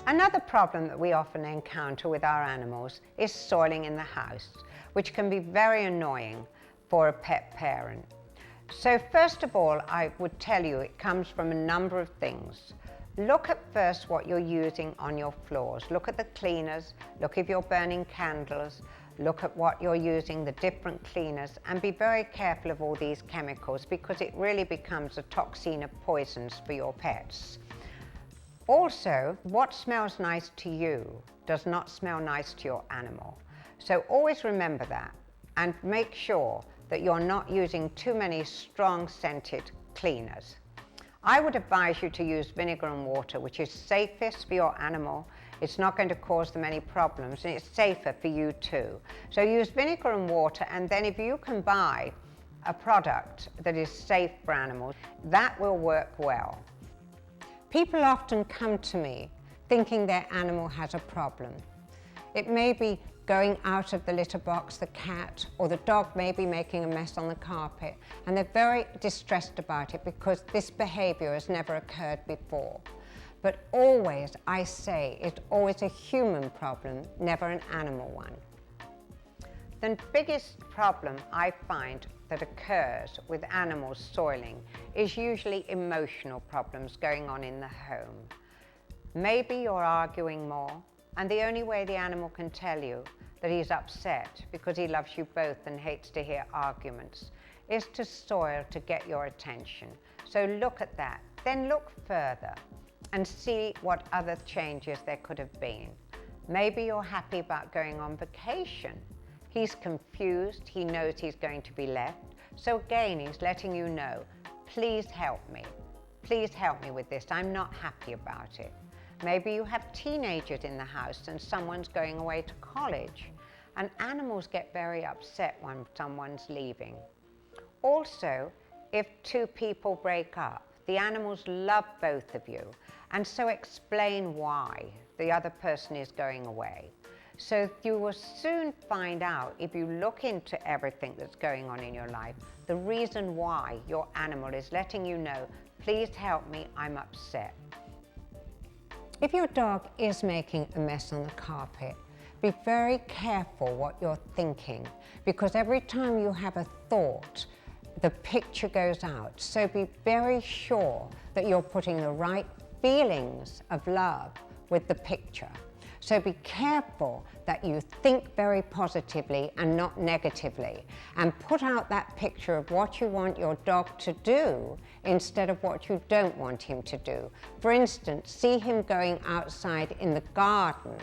Another problem that we often encounter with our animals is soiling in the house, which can be very annoying for a pet parent. So first of all, I would tell you it comes from a number of things. Look at first what you're using on your floors. Look at the cleaners, look if you're burning candles, look at what you're using, the different cleaners, and be very careful of all these chemicals because it really becomes a toxin of poisons for your pets. Also, what smells nice to you does not smell nice to your animal. So always remember that and make sure that you're not using too many strong scented cleaners. I would advise you to use vinegar and water, which is safest for your animal. It's not going to cause them any problems, and it's safer for you too. So use vinegar and water, and then if you can buy a product that is safe for animals, that will work well. People often come to me thinking their animal has a problem. It may be going out of the litter box, the cat, or the dog may be making a mess on the carpet, and they're very distressed about it because this behavior has never occurred before. But always, I say, it's always a human problem, never an animal one. The biggest problem I find that occurs with animals soiling is usually emotional problems going on in the home. Maybe you're arguing more, and the only way the animal can tell you that he's upset because he loves you both and hates to hear arguments is to soil to get your attention. So look at that, then look further and see what other changes there could have been. Maybe you're happy about going on vacation. He's confused, he knows he's going to be left. So again, he's letting you know, please help me. Please help me with this, I'm not happy about it. Maybe you have teenagers in the house and someone's going away to college. And animals get very upset when someone's leaving. Also, if two people break up, the animals love both of you. And so explain why the other person is going away. So you will soon find out, if you look into everything that's going on in your life, the reason why your animal is letting you know, please help me, I'm upset. If your dog is making a mess on the carpet, be very careful what you're thinking, because every time you have a thought, the picture goes out. So be very sure that you're putting the right feelings of love with the picture. So be careful that you think very positively and not negatively, and put out that picture of what you want your dog to do instead of what you don't want him to do. For instance, see him going outside in the garden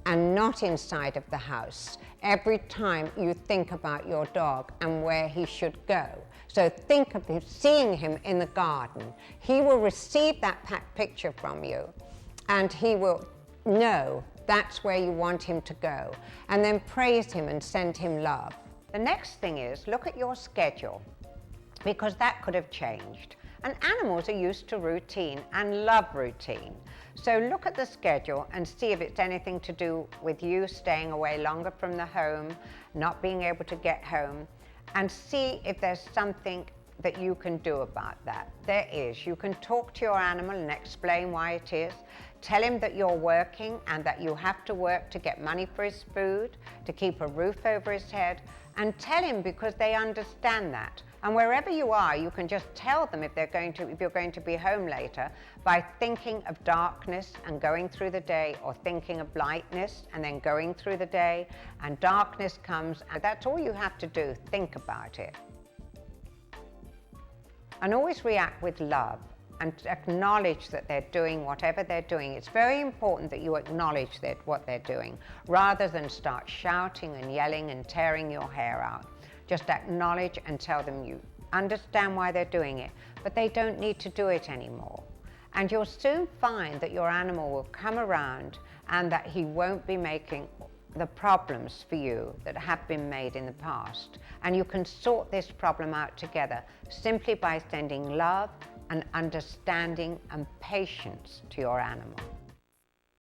and not inside of the house every time you think about your dog and where he should go. So think of him, seeing him in the garden. He will receive that picture from you and he will know that's where you want him to go, and then praise him and send him love. The next thing is, look at your schedule, because that could have changed. And animals are used to routine and love routine. So look at the schedule and see if it's anything to do with you staying away longer from the home, not being able to get home, and see if there's something that you can do about that. There is. You can talk to your animal and explain why it is. Tell him that you're working and that you have to work to get money for his food, to keep a roof over his head, and tell him because they understand that. And wherever you are, you can just tell them if you're going to be home later by thinking of darkness and going through the day, or thinking of lightness and then going through the day, and darkness comes, and that's all you have to do, think about it. And always react with love and acknowledge that they're doing whatever they're doing. It's very important that you acknowledge what they're doing, rather than start shouting and yelling and tearing your hair out. Just acknowledge and tell them you understand why they're doing it, but they don't need to do it anymore. And you'll soon find that your animal will come around and that he won't be making the problems for you that have been made in the past. And you can sort this problem out together simply by sending love and understanding and patience to your animal.